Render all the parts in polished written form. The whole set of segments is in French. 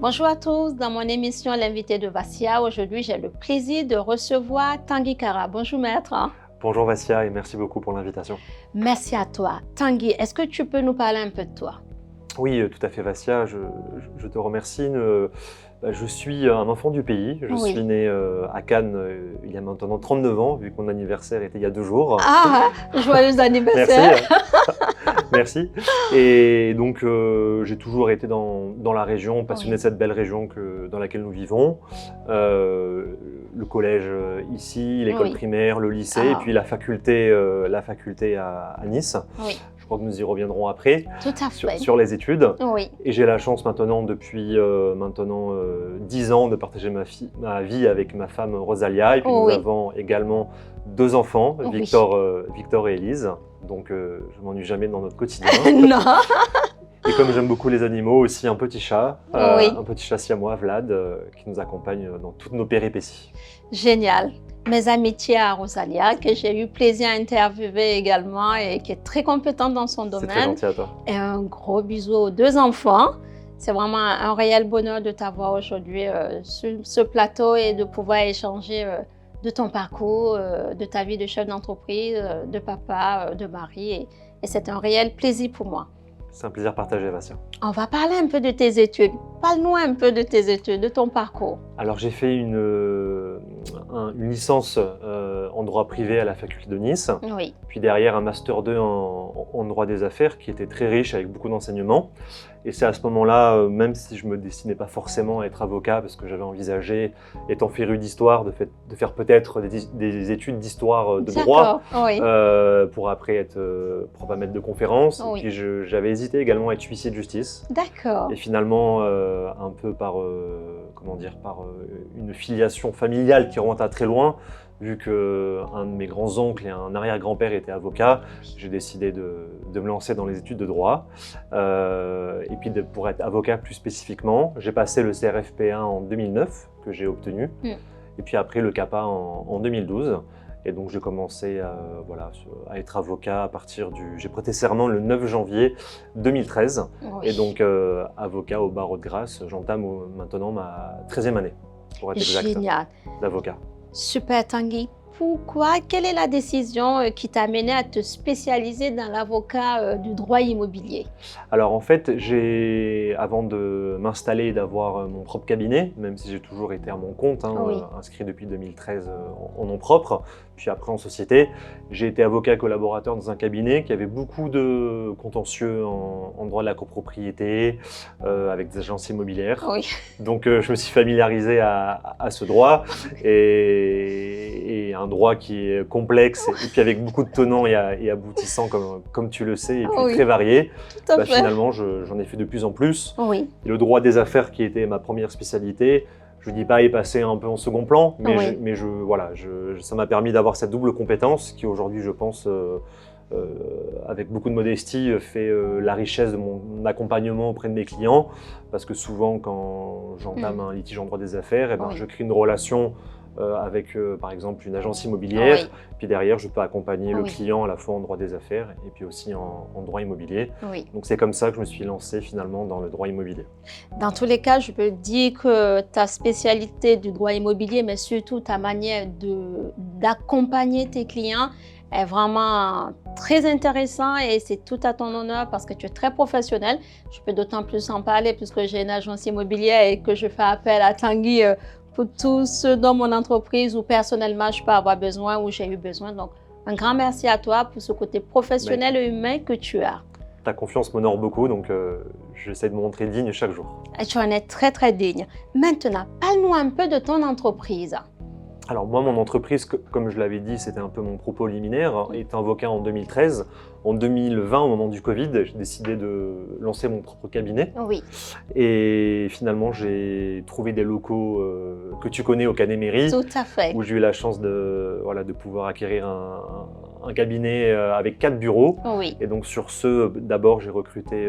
Bonjour à tous, dans mon émission L'invité de Vassia, aujourd'hui j'ai le plaisir de recevoir Tanguy Kara. Bonjour maître. Bonjour Vassia et merci beaucoup pour l'invitation. Merci à toi. Tanguy, est-ce que tu peux nous parler un peu de toi? Oui, tout à fait Vassia, je te remercie. Je suis un enfant du pays, je suis né à Cannes il y a maintenant 39 ans, vu que mon anniversaire était il y a 2 jours. Ah, joyeux anniversaire. Merci. Et donc j'ai toujours été dans la région, passionné de cette belle région dans laquelle nous vivons. Le collège ici, l'école primaire, le lycée, et puis la faculté à Nice. Oui. Je crois que nous y reviendrons après. Tout à fait. Sur les études. Oui. Et j'ai la chance maintenant, depuis 10 ans, de partager ma vie avec ma femme Rosalia. Et puis nous avons également 2 enfants, Victor et Élise. Donc je m'ennuie jamais dans notre quotidien. Non. Et comme j'aime beaucoup les animaux, aussi un petit chat siamois, Vlad, qui nous accompagne dans toutes nos péripéties. Génial. Mes amitiés à Rosalia, que j'ai eu plaisir à interviewer également et qui est très compétente dans son domaine. C'est très gentil à toi. Et un gros bisou aux 2 enfants. C'est vraiment un réel bonheur de t'avoir aujourd'hui sur ce plateau et de pouvoir échanger de ton parcours, de ta vie de chef d'entreprise, de papa, de mari. Et c'est un réel plaisir pour moi. C'est un plaisir partagé, Vassia. On va parler un peu de tes études. Parle-nous un peu de tes études, de ton parcours. Alors, j'ai fait une licence en droit privé à la faculté de Nice. Oui. Puis derrière, un master 2 en droit des affaires qui était très riche avec beaucoup d'enseignements. Et c'est à ce moment-là, même si je ne me destinais pas forcément à être avocat, parce que j'avais envisagé, étant féru d'histoire, de faire peut-être des études d'histoire de droit, pour après être prof maître de conférence. Oui. Et puis j'avais hésité également à être huissier de justice. D'accord. Et finalement, un peu par une filiation familiale qui remonte à très loin, vu qu'un de mes grands-oncles et un arrière-grand-père étaient avocats, j'ai décidé de me lancer dans les études de droit. Et puis pour être avocat plus spécifiquement, j'ai passé le CRFP1 en 2009, que j'ai obtenu, et puis après le CAPA en 2012. Et donc j'ai commencé à être avocat à partir J'ai prêté serment le 9 janvier 2013. Oui. Et donc avocat au barreau de Grasse, j'entame maintenant ma 13e année, pour être exact, d'avocat. Super Tanguy. Pourquoi? Quelle est la décision qui t'a amené à te spécialiser dans l'avocat du droit immobilier? Alors en fait, avant de m'installer et d'avoir mon propre cabinet, même si j'ai toujours été à mon compte, inscrit depuis 2013 en nom propre, puis après en société, j'ai été avocat collaborateur dans un cabinet qui avait beaucoup de contentieux en droit de la copropriété, avec des agences immobilières. Oui. Donc je me suis familiarisé à ce droit et un droit qui est complexe et puis avec beaucoup de tenants et aboutissants comme tu le sais, et puis très varié. Finalement, j'en ai fait de plus en plus. Oui. Et le droit des affaires qui était ma première spécialité, je ne dis pas est passé un peu en second plan, mais ça m'a permis d'avoir cette double compétence qui aujourd'hui, je pense, avec beaucoup de modestie, fait la richesse de mon accompagnement auprès de mes clients. Parce que souvent, quand j'entame un litige en droit des affaires, je crée une relation avec par exemple une agence immobilière, puis derrière je peux accompagner le client à la fois en droit des affaires et puis aussi en droit immobilier. Donc c'est comme ça que je me suis lancé finalement dans le droit immobilier. Dans tous les cas, je peux dire que ta spécialité du droit immobilier, mais surtout ta manière d'accompagner tes clients est vraiment très intéressant et c'est tout à ton honneur parce que tu es très professionnel. Je peux d'autant plus en parler puisque j'ai une agence immobilière et que je fais appel à Tanguy pour tout ce dont mon entreprise ou personnellement je peux avoir besoin ou j'ai eu besoin. Donc, un grand merci à toi pour ce côté professionnel et humain que tu as. Ta confiance m'honore beaucoup, donc j'essaie de me montrer digne chaque jour. Et tu en es très, très digne. Maintenant, parle-nous un peu de ton entreprise. Alors moi, mon entreprise, comme je l'avais dit, c'était un peu mon propos liminaire, étant avocat en 2013. En 2020, au moment du Covid, j'ai décidé de lancer mon propre cabinet. Oui. Et finalement, j'ai trouvé des locaux que tu connais au Canet Mairie. Tout à fait. Où j'ai eu la chance de pouvoir acquérir un cabinet avec 4 bureaux. Oui. Et donc sur ce, d'abord, j'ai recruté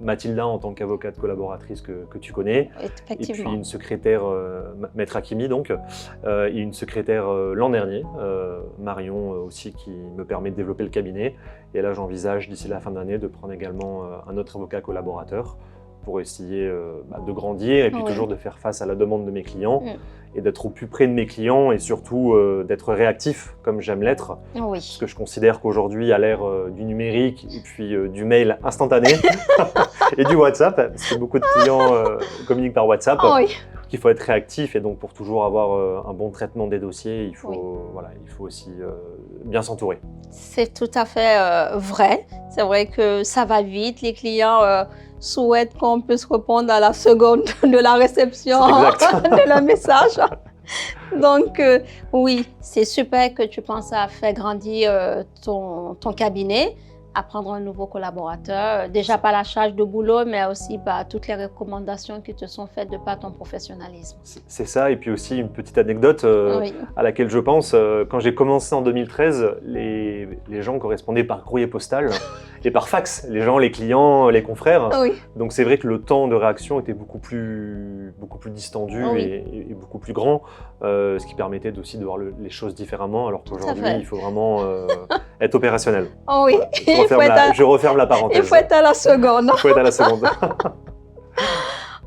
Mathilda en tant qu'avocate collaboratrice que tu connais. Effectivement. Et puis une secrétaire, Maître Hakimi donc, et une secrétaire l'an dernier, Marion aussi, qui me permet de développer le cabinet. Et là, j'envisage d'ici la fin d'année de prendre également un autre avocat collaborateur pour essayer de grandir et puis toujours de faire face à la demande de mes clients et d'être au plus près de mes clients et surtout d'être réactif comme j'aime l'être. Parce que je considère qu'aujourd'hui, à l'ère du numérique et puis du mail instantané et du WhatsApp, parce que beaucoup de clients communiquent par WhatsApp, qu'il faut être réactif et donc pour toujours avoir un bon traitement des dossiers, il faut, il faut aussi bien s'entourer. C'est tout à fait vrai. C'est vrai que ça va vite. Les clients souhaitent qu'on puisse répondre à la seconde de la réception de leur message. Donc oui, c'est super que tu penses à faire grandir ton cabinet, à prendre un nouveau collaborateur, déjà par la charge de boulot, mais aussi par toutes les recommandations qui te sont faites de par ton professionnalisme. C'est ça, et puis aussi une petite anecdote à laquelle je pense. Quand j'ai commencé en 2013, les gens correspondaient par courrier postal et par fax, les clients, les confrères. Donc c'est vrai que le temps de réaction était beaucoup plus distendu et beaucoup plus grand, ce qui permettait aussi de voir les choses différemment, alors qu'aujourd'hui, il faut vraiment être opérationnel. Je referme la parenthèse. Il faut être à la seconde. Il faut être à la seconde.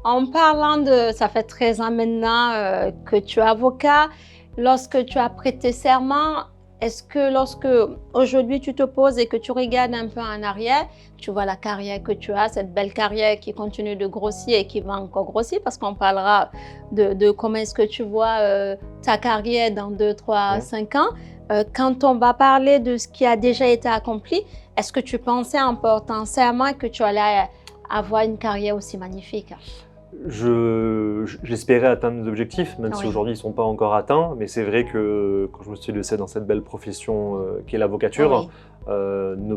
En parlant de, ça fait 13 ans maintenant que tu es avocat, lorsque tu as prêté serment, est-ce que lorsque aujourd'hui tu te poses et que tu regardes un peu en arrière, tu vois la carrière que tu as, cette belle carrière qui continue de grossir et qui va encore grossir, parce qu'on parlera de comment est-ce que tu vois ta carrière dans 2, 3, 5 ans. Quand on va parler de ce qui a déjà été accompli, est-ce que tu pensais en portant serment que tu allais avoir une carrière aussi magnifique? J'espérais atteindre mes objectifs, même si aujourd'hui ils ne sont pas encore atteints. Mais c'est vrai que quand je me suis lancé dans cette belle profession qu'est l'avocature, ne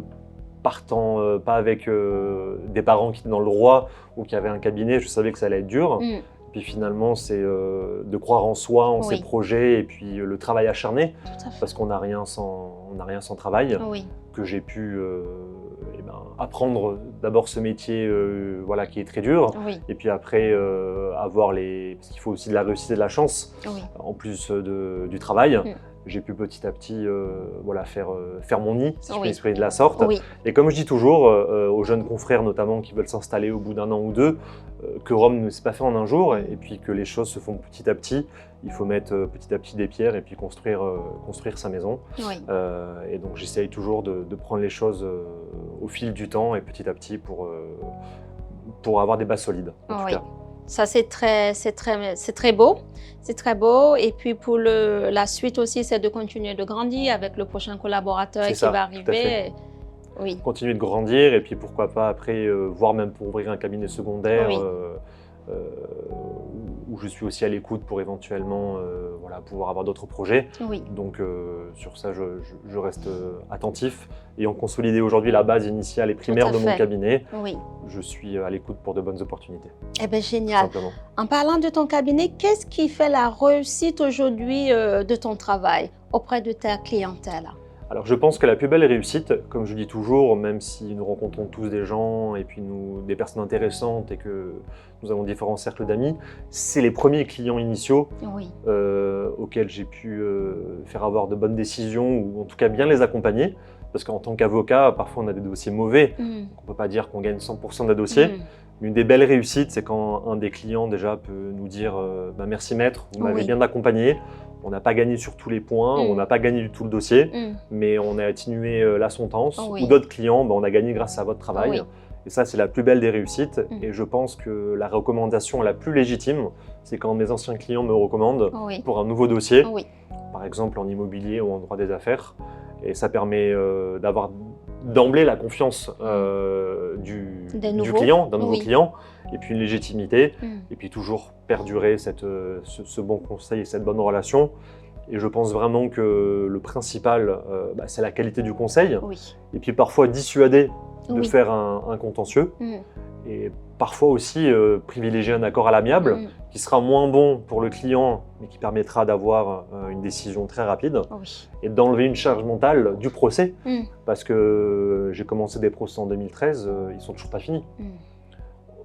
partant pas avec des parents qui étaient dans le droit ou qui avaient un cabinet, je savais que ça allait être dur. Puis finalement, c'est de croire en soi, en ses projets et puis le travail acharné, parce qu'on n'a rien sans travail, que j'ai pu apprendre d'abord ce métier qui est très dur, et puis après avoir parce qu'il faut aussi de la réussite et de la chance, en plus du travail. J'ai pu petit à petit faire mon nid, si je peux m'exprimer de la sorte. Et comme je dis toujours aux jeunes confrères notamment qui veulent s'installer au bout d'un an ou deux, que Rome ne s'est pas fait en un jour et puis que les choses se font petit à petit. Il faut mettre petit à petit des pierres et puis construire sa maison. Et donc j'essaye toujours de prendre les choses au fil du temps et petit à petit pour avoir des bases solides en tout cas. Ça, c'est très beau. C'est très beau. Et puis, pour la suite aussi, c'est de continuer de grandir avec le prochain collaborateur qui va arriver. Continuer de grandir et puis pourquoi pas après, voire même pour ouvrir un cabinet secondaire où je suis aussi à l'écoute pour éventuellement pouvoir avoir d'autres projets. Donc sur ça, je reste attentif. Ayant consolidé aujourd'hui la base initiale et primaire de mon cabinet, je suis à l'écoute pour de bonnes opportunités. Eh bien, génial. En parlant de ton cabinet, qu'est-ce qui fait la réussite aujourd'hui de ton travail auprès de ta clientèle? Alors je pense que la plus belle réussite, comme je dis toujours, même si nous rencontrons tous des gens et puis des personnes intéressantes et que nous avons différents cercles d'amis, c'est les premiers clients initiaux auxquels j'ai pu faire avoir de bonnes décisions ou en tout cas bien les accompagner. Parce qu'en tant qu'avocat, parfois on a des dossiers mauvais, donc on ne peut pas dire qu'on gagne 100% des dossiers. Une des belles réussites, c'est quand un des clients déjà peut nous dire merci maître, vous m'avez bien accompagné. On n'a pas gagné sur tous les points, on n'a pas gagné du tout le dossier, mais on a atténué la sentence. Ou d'autres clients, on a gagné grâce à votre travail. Et ça, c'est la plus belle des réussites. Et je pense que la recommandation la plus légitime, c'est quand mes anciens clients me recommandent pour un nouveau dossier, par exemple en immobilier ou en droit des affaires. Et ça permet d'avoir d'emblée la confiance du client, d'un nouveau client, et puis une légitimité, et puis toujours perdurer ce bon conseil et cette bonne relation. Et je pense vraiment que le principal, c'est la qualité du conseil, et puis parfois dissuader de faire un contentieux, et parfois aussi privilégier un accord à l'amiable, qui sera moins bon pour le client, mais qui permettra d'avoir une décision très rapide, et d'enlever une charge mentale du procès, parce que j'ai commencé des procès en 2013, ils sont toujours pas finis.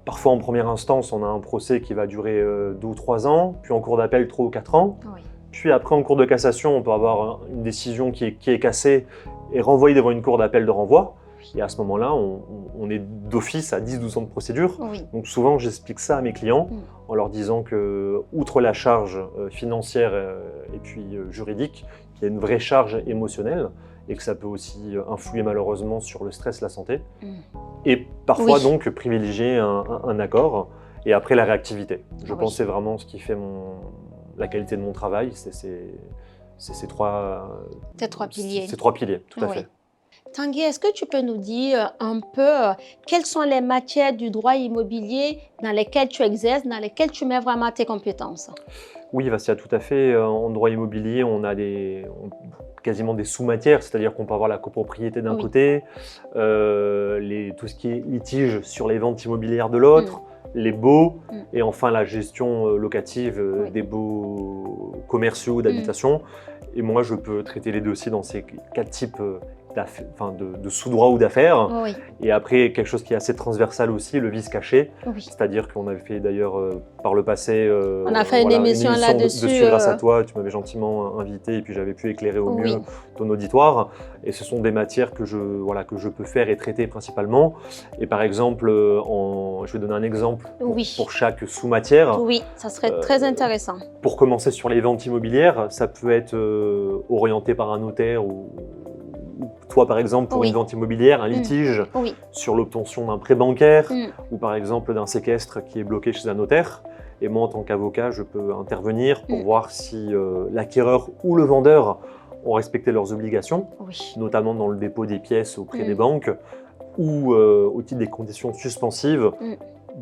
Parfois en première instance, on a un procès qui va durer 2 ou 3 ans, puis en cour d'appel 3 ou 4 ans, puis après en cour de cassation, on peut avoir une décision qui est cassée et renvoyée devant une cour d'appel de renvoi. Et à ce moment-là, on est d'office à 10-12 ans de procédure. Oui. Donc souvent, j'explique ça à mes clients en leur disant que, outre la charge financière et puis juridique, il y a une vraie charge émotionnelle et que ça peut aussi influer malheureusement sur le stress, la santé. Et parfois donc privilégier un accord et après la réactivité. Je pense que c'est vraiment ce qui fait la qualité de mon travail, c'est ces trois piliers. Ces trois piliers, tout à fait. Tanguy, est-ce que tu peux nous dire un peu quelles sont les matières du droit immobilier dans lesquelles tu exerces, dans lesquelles tu mets vraiment tes compétences? Oui, Vassia, tout à fait. En droit immobilier, on a quasiment des sous-matières, c'est-à-dire qu'on peut avoir la copropriété d'un côté, tout ce qui est litige sur les ventes immobilières de l'autre, les baux, et enfin la gestion locative des baux commerciaux d'habitation. Et moi, je peux traiter les dossiers dans ces 4 types de sous-droit ou d'affaires. Et après, quelque chose qui est assez transversal aussi, le vice caché. C'est-à-dire qu'on avait fait d'ailleurs par le passé on a fait une émission là-dessus. Grâce à toi, tu m'avais gentiment invité et puis j'avais pu éclairer au mieux ton auditoire. Et ce sont des matières que je peux faire et traiter principalement. Et par exemple, je vais donner un exemple pour chaque sous-matière. Oui, ça serait très intéressant. Pour commencer sur les ventes immobilières, ça peut être orienté par un notaire ou toi, par exemple, pour une vente immobilière, un litige sur l'obtention d'un prêt bancaire ou par exemple d'un séquestre qui est bloqué chez un notaire. Et moi, en tant qu'avocat, je peux intervenir pour voir si l'acquéreur ou le vendeur ont respecté leurs obligations, notamment dans le dépôt des pièces auprès des banques ou au titre des conditions suspensives,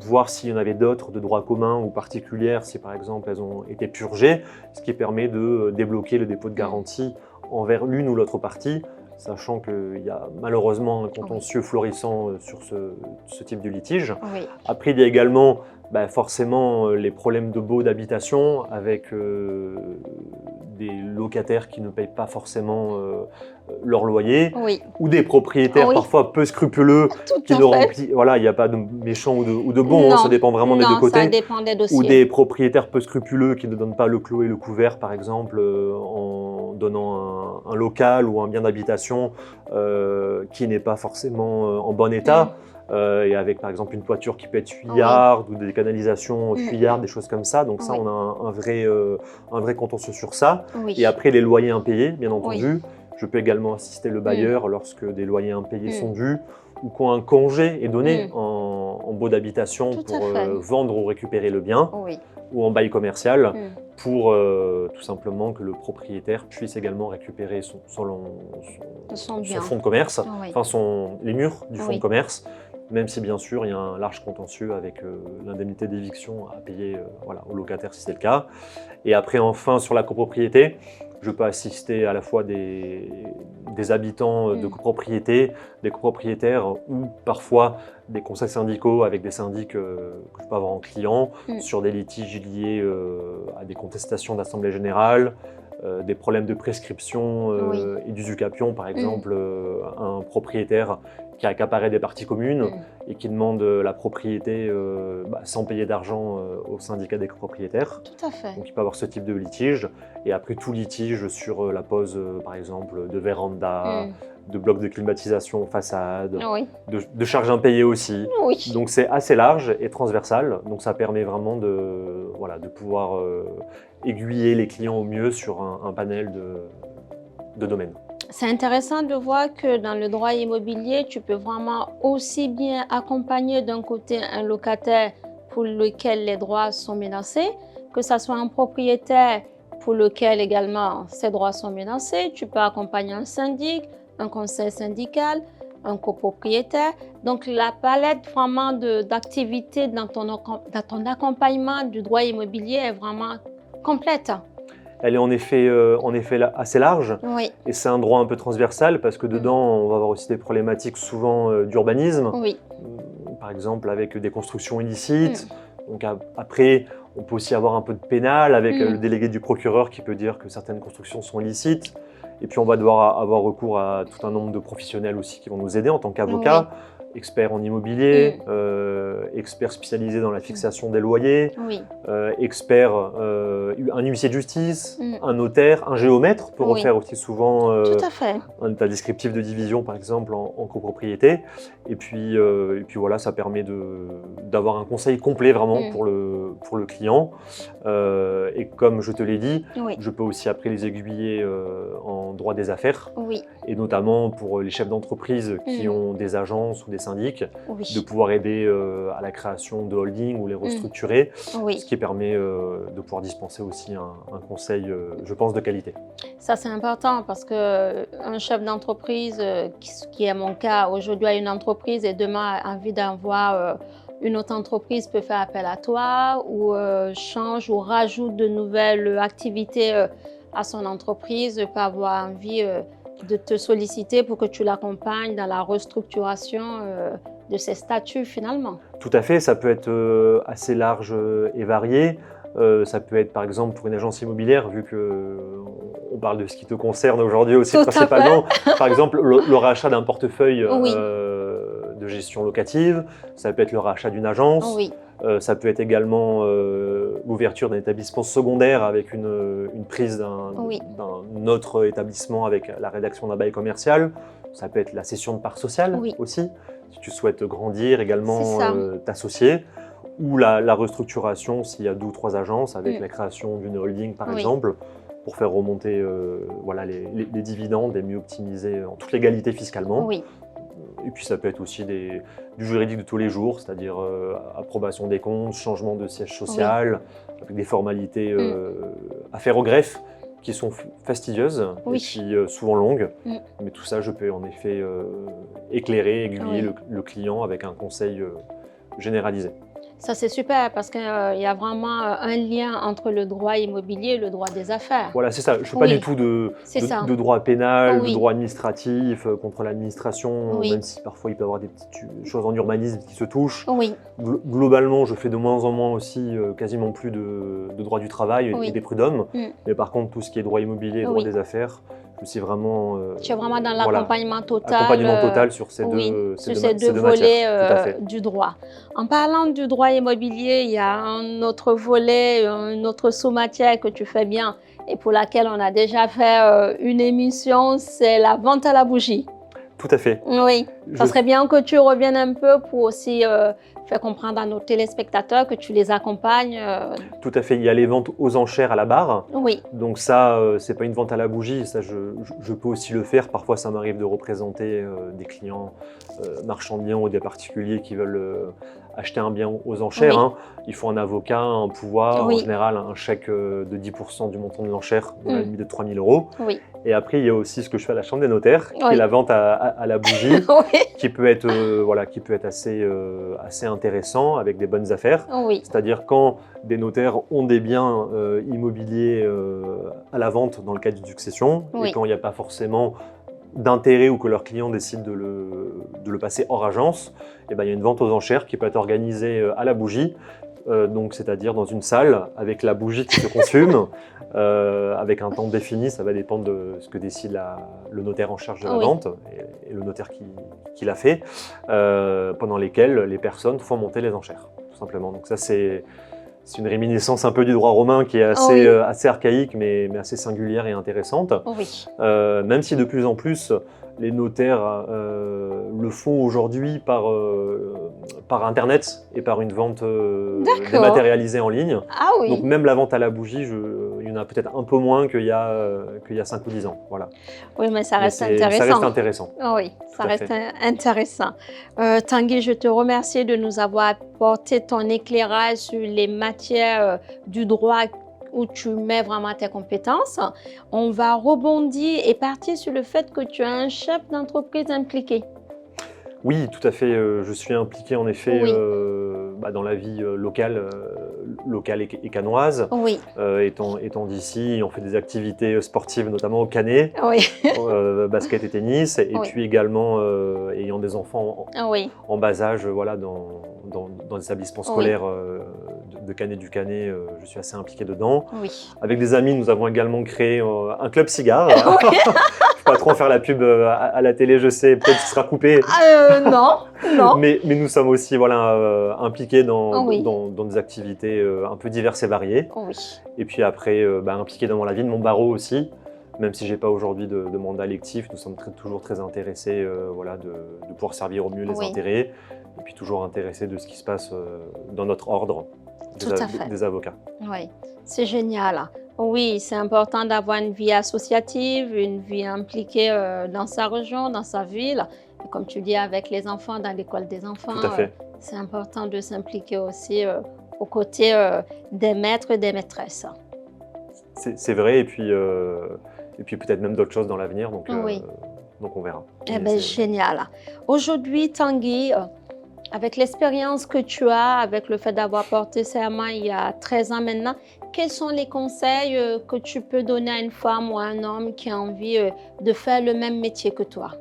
voir s'il y en avait d'autres de droit commun ou particulières, si par exemple elles ont été purgées, ce qui permet de débloquer le dépôt de garantie envers l'une ou l'autre partie, sachant qu'il y a malheureusement un contentieux florissant sur ce type de litige. Après, il y a également forcément les problèmes de baux d'habitation avec des locataires qui ne payent pas forcément leur loyer ou des propriétaires parfois peu scrupuleux qui ne remplissent. Voilà, il n'y a pas de méchants ou de bons, ça dépend vraiment des deux côtés. Ça dépend des dossiers. Ou des propriétaires peu scrupuleux qui ne donnent pas le clos et le couvert, par exemple, en donnant un local ou un bien d'habitation qui n'est pas forcément en bon état. Et avec par exemple une toiture qui peut être fuyarde ou des canalisations fuyardes, des choses comme ça. Donc ça, on a un vrai contentieux sur ça. Et après, les loyers impayés, bien entendu. Je peux également assister le bailleur lorsque des loyers impayés sont dus ou quand un congé est donné en baux d'habitation pour vendre ou récupérer le bien ou en bail commercial pour tout simplement que le propriétaire puisse également récupérer son fonds de commerce, les murs du fonds de commerce, même si bien sûr il y a un large contentieux avec l'indemnité d'éviction à payer au locataire si c'est le cas. Et après enfin sur la copropriété, je peux assister à la fois des habitants de copropriété, des copropriétaires ou parfois des conseils syndicaux avec des syndics que je peux avoir en client sur des litiges liés à des contestations d'assemblée générale, des problèmes de prescription et d'usucapion, par exemple un propriétaire qui a accaparé des parties communes et qui demande la propriété sans payer d'argent au syndicat des copropriétaires. Tout à fait. Donc il peut avoir ce type de litige. Et après tout litige sur la pose, par exemple, de véranda, de blocs de climatisation façade, de charges impayées aussi. Donc c'est assez large et transversal. Donc ça permet vraiment de pouvoir aiguiller les clients au mieux sur un panel de domaines. C'est intéressant de voir que dans le droit immobilier, tu peux vraiment aussi bien accompagner d'un côté un locataire pour lequel les droits sont menacés, que ce soit un propriétaire pour lequel également ses droits sont menacés. Tu peux accompagner un syndic, un conseil syndical, un copropriétaire. Donc la palette vraiment d'activités dans ton accompagnement du droit immobilier est vraiment complète. Elle est en effet assez large et c'est un droit un peu transversal parce que dedans, on va avoir aussi des problématiques souvent d'urbanisme, par exemple avec des constructions illicites. Donc après, on peut aussi avoir un peu de pénal avec le délégué du procureur qui peut dire que certaines constructions sont illicites. Et puis on va devoir avoir recours à tout un nombre de professionnels aussi qui vont nous aider en tant qu'avocats. expert en immobilier, expert spécialisé dans la fixation des loyers, Oui. expert, un huissier de justice, un notaire, un géomètre pour refaire aussi souvent Tout à fait. un état descriptif de division par exemple en copropriété. Et puis voilà, ça permet d'avoir un conseil complet vraiment pour le client. Et comme je te l'ai dit, je peux aussi après les aiguiller en droit des affaires. Oui. Et notamment pour les chefs d'entreprise qui ont des agences ou des syndics, de pouvoir aider à la création de holding ou les restructurer, ce qui permet de pouvoir dispenser aussi un conseil, je pense, de qualité. Ça, c'est important parce qu'un chef d'entreprise, qui est mon cas, aujourd'hui a une entreprise et demain a envie d'avoir une autre entreprise, peut faire appel à toi ou change ou rajoute de nouvelles activités à son entreprise, peut avoir envie de te solliciter pour que tu l'accompagnes dans la restructuration de ses statuts finalement. Tout à fait, ça peut être assez large et varié. Ça peut être par exemple pour une agence immobilière, vu qu'on parle de ce qui te concerne aujourd'hui aussi principalement, par exemple le rachat d'un portefeuille de gestion locative, ça peut être le rachat d'une agence, ça peut être également l'ouverture d'un établissement secondaire avec une prise d'un autre établissement avec la rédaction d'un bail commercial, ça peut être la cession de parts sociales aussi, si tu souhaites grandir également, t'associer. Ou la restructuration s'il y a 2 ou 3 agences avec la création d'une holding par exemple, pour faire remonter voilà, les dividendes et mieux optimiser en toute légalité fiscalement. Et puis ça peut être aussi du juridique de tous les jours, c'est-à-dire approbation des comptes, changement de siège social, avec des formalités à faire au greffe qui sont fastidieuses et puis souvent longues. Mais tout ça, je peux en effet éclairer, aiguiller le client avec un conseil généralisé. Ça, c'est super parce qu'il y a vraiment un lien entre le droit immobilier et le droit des affaires. Voilà, c'est ça. Je ne fais pas du tout de droit pénal, de droit administratif contre l'administration, même si parfois il peut y avoir des petites choses en urbanisme qui se touchent. Globalement, je fais de moins en moins aussi quasiment plus de droit du travail et des prud'hommes. Mais par contre, tout ce qui est droit immobilier et droit des affaires, je suis vraiment, tu es vraiment dans l'accompagnement total, sur ces deux volets du droit. En parlant du droit immobilier, il y a un autre volet, une autre sous-matière que tu fais bien et pour laquelle on a déjà fait une émission, c'est la vente à la bougie. Tout à fait. Oui, ça serait bien que tu reviennes un peu pour aussi faire comprendre à nos téléspectateurs que tu les accompagnes. Tout à fait, il y a les ventes aux enchères à la barre. Donc ça, c'est pas une vente à la bougie, ça je peux aussi le faire. Parfois ça m'arrive de représenter des clients marchands de biens ou des particuliers qui veulent acheter un bien aux enchères. Il faut un avocat, un pouvoir, en général un chèque de 10% du montant de l'enchère, dans la limite de 3 000 €. Et après, il y a aussi ce que je fais à la chambre des notaires, qui est la vente à la bougie, qui peut être, assez intéressant avec des bonnes affaires. C'est-à-dire quand des notaires ont des biens immobiliers à la vente dans le cadre d'une succession, et quand il n'y a pas forcément d'intérêt ou que leurs clients décident de le passer hors agence, et ben, il y a une vente aux enchères qui peut être organisée à la bougie, donc c'est-à-dire dans une salle avec la bougie qui se consume, avec un temps défini, ça va dépendre de ce que décide le notaire en charge de la vente et le notaire qui l'a fait, pendant lesquels les personnes font monter les enchères, tout simplement. Donc ça c'est une réminiscence un peu du droit romain qui est assez archaïque mais assez singulière et intéressante. Même si de plus en plus les notaires le font aujourd'hui par Internet et par une vente dématérialisée en ligne. Donc même la vente à la bougie, il y en a peut-être un peu moins qu'il y a 5 ou 10 ans. Voilà. Oui, mais ça reste intéressant. Ça reste intéressant. Oui, ça reste intéressant. Tanguy, je te remercie de nous avoir apporté ton éclairage sur les matières du droit où tu mets vraiment tes compétences. On va rebondir et partir sur le fait que tu es un chef d'entreprise impliqué. Oui, tout à fait. Je suis impliqué en effet dans la vie locale et cannoise. Étant d'ici, on fait des activités sportives, notamment au Canet, basket et tennis, et puis également ayant des enfants en bas âge, voilà, dans des établissements scolaires de Canet du Canet, je suis assez impliqué dedans. Avec des amis, nous avons également créé un club cigare. Je ne vais pas trop faire la pub à la télé, je sais, peut-être que ce sera coupé. Non, Non. Mais nous sommes aussi voilà, impliqués Oui. dans des activités un peu diverses et variées. Oui. Et puis après, impliqués dans la vie de mon barreau aussi. Même si je n'ai pas aujourd'hui de mandat électif, nous sommes toujours très intéressés voilà, de pouvoir servir au mieux les Oui. intérêts. Et puis toujours intéressés de ce qui se passe dans notre ordre Tout à fait. des avocats. Oui, c'est génial. Oui, c'est important d'avoir une vie associative, une vie impliquée dans sa région, dans sa ville. Et comme tu dis, avec les enfants, dans l'école des enfants, Tout à fait. c'est important de s'impliquer aussi aux côtés des maîtres et des maîtresses. C'est vrai, et puis peut-être même d'autres choses dans l'avenir, Oui. donc on verra. Eh Mais bien, génial. Aujourd'hui, Tanguy, avec l'expérience que tu as, avec le fait d'avoir porté serment il y a 13 ans maintenant, quels sont les conseils que tu peux donner à une femme ou à un homme qui a envie de faire le même métier que toi?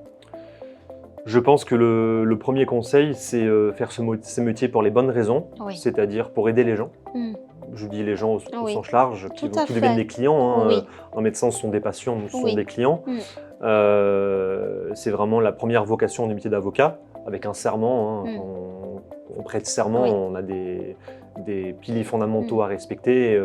Je pense que le premier conseil, c'est faire ce métier pour les bonnes raisons, Oui. c'est-à-dire pour aider les gens. Mm. Je dis les gens au Oui. sens large, Tout à qui deviennent fait. des clients. Hein. Oui. Un médecin, ce sont des patients, nous, ce sont Oui. des clients. Mm. C'est vraiment la première vocation du métier d'avocat, avec un serment. Hein. Mm. Quand on prête serment, Oui. on a des piliers fondamentaux à respecter,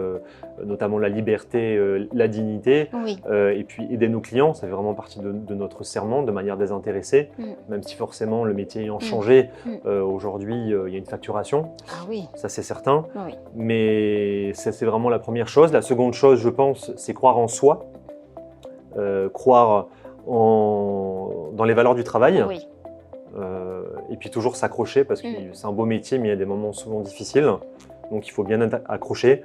notamment la liberté, la dignité, Oui. et puis aider nos clients, ça fait vraiment partie de notre serment, de manière désintéressée, Mm. même si forcément le métier ayant changé, Mm. aujourd'hui il y a une facturation, Ah oui. ça c'est certain, Oui. mais ça c'est vraiment la première chose. La seconde chose, je pense, c'est croire en soi, croire dans les valeurs du travail. Oui. Et puis toujours s'accrocher parce que c'est un beau métier, mais il y a des moments souvent difficiles. Donc il faut bien être accroché.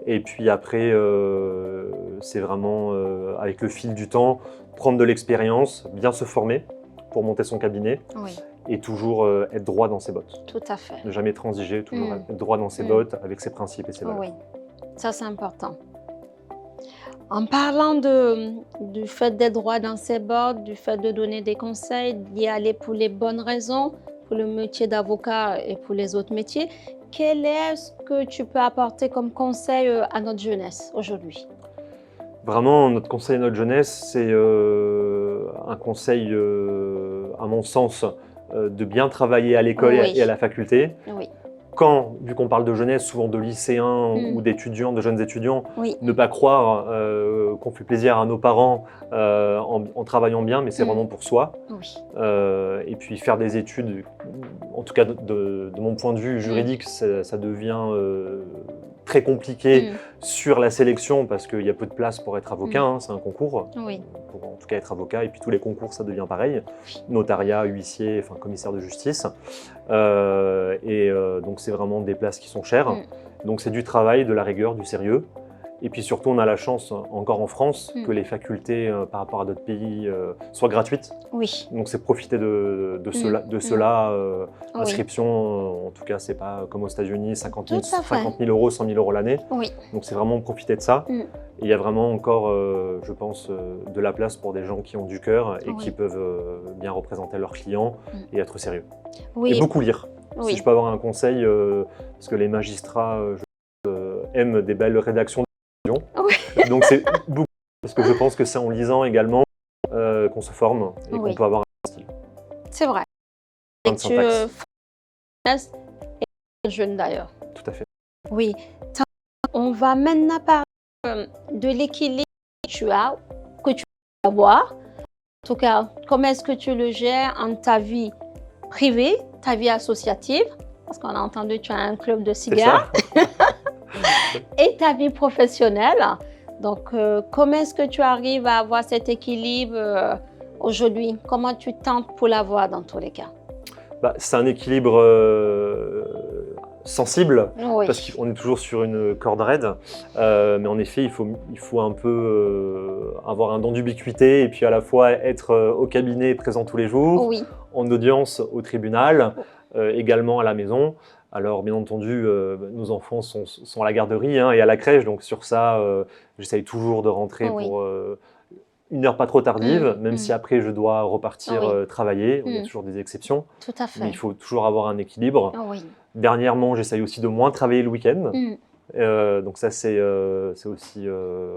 Et puis après, c'est vraiment avec le fil du temps, prendre de l'expérience, bien se former pour monter son cabinet Oui. et toujours être droit dans ses bottes. Tout à fait. Ne jamais transiger, toujours être droit dans ses bottes avec ses principes et ses valeurs. Oui. Ça, c'est important. En parlant du fait d'être droit dans ses bottes, du fait de donner des conseils, d'y aller pour les bonnes raisons, pour le métier d'avocat et pour les autres métiers, quel est ce que tu peux apporter comme conseil à notre jeunesse aujourd'hui? Vraiment, notre conseil à notre jeunesse, c'est un conseil, à mon sens, de bien travailler à l'école Oui. et à la faculté. Oui. Vu qu'on parle de jeunesse, souvent de lycéens ou d'étudiants, de jeunes étudiants, Oui. ne pas croire qu'on fait plaisir à nos parents en travaillant bien, mais c'est vraiment pour soi. Oui. Et puis faire des études, en tout cas de mon point de vue juridique, ça devient très compliqué sur la sélection parce qu'il y a peu de place pour être avocat, hein, c'est un concours, Oui. pour en tout cas être avocat, et puis tous les concours ça devient pareil, notariat, huissier, enfin commissaire de justice, donc c'est vraiment des places qui sont chères, donc c'est du travail, de la rigueur, du sérieux. Et puis surtout, on a la chance, encore en France, que les facultés par rapport à d'autres pays soient gratuites. Oui. Donc c'est profiter de cela. Inscription, en tout cas, c'est pas comme aux États-Unis, 50 000 euros, 100 000 euros l'année. Oui. Donc c'est vraiment profiter de ça. Et il y a vraiment encore, je pense, de la place pour des gens qui ont du cœur et qui peuvent bien représenter leurs clients et être sérieux. Oui. Et beaucoup lire. Oui. Si je peux avoir un conseil, parce que les magistrats aiment des belles rédactions. Oui. Donc c'est beaucoup, parce que je pense que c'est en lisant également qu'on se forme et qu'on peut avoir un style. C'est vrai. Plein de syntaxe. Et jeune d'ailleurs. Tout à fait. Oui. On va maintenant parler de l'équilibre que tu dois avoir. En tout cas, comment est-ce que tu le gères en ta vie privée, ta vie associative, parce qu'on a entendu que tu as un club de cigares, et ta vie professionnelle. Donc, comment est-ce que tu arrives à avoir cet équilibre aujourd'hui? Comment tu tentes pour l'avoir dans tous les cas? C'est un équilibre sensible, parce qu'on est toujours sur une corde raide, mais en effet, il faut un peu avoir un don d'ubiquité et puis à la fois être au cabinet présent tous les jours, en audience au tribunal, également à la maison. Alors, bien entendu, nos enfants sont à la garderie et à la crèche, donc sur ça, j'essaye toujours de rentrer pour une heure pas trop tardive, même si après je dois repartir travailler. Il y a toujours des exceptions. Tout à fait. Mais il faut toujours avoir un équilibre. Dernièrement, j'essaye aussi de moins travailler le week-end. Donc ça, c'est aussi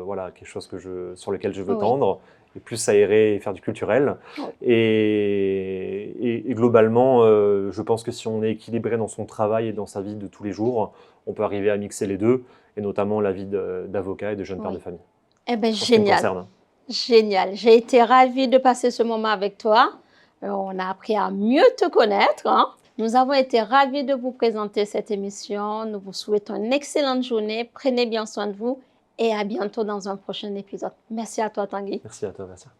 voilà, quelque chose sur lequel je veux Oui. tendre, et plus s'aérer et faire du culturel. Oui. Et globalement, je pense que si on est équilibré dans son travail et dans sa vie de tous les jours, on peut arriver à mixer les deux, et notamment la vie d'avocat et de jeune père de Oui. famille. Eh bien, En ce qui me génial. concerne. Génial. J'ai été ravie de passer ce moment avec toi. On a appris à mieux te connaître, hein. Nous avons été ravis de vous présenter cette émission. Nous vous souhaitons une excellente journée. Prenez bien soin de vous et à bientôt dans un prochain épisode. Merci à toi, Tanguy. Merci à toi, Vassia.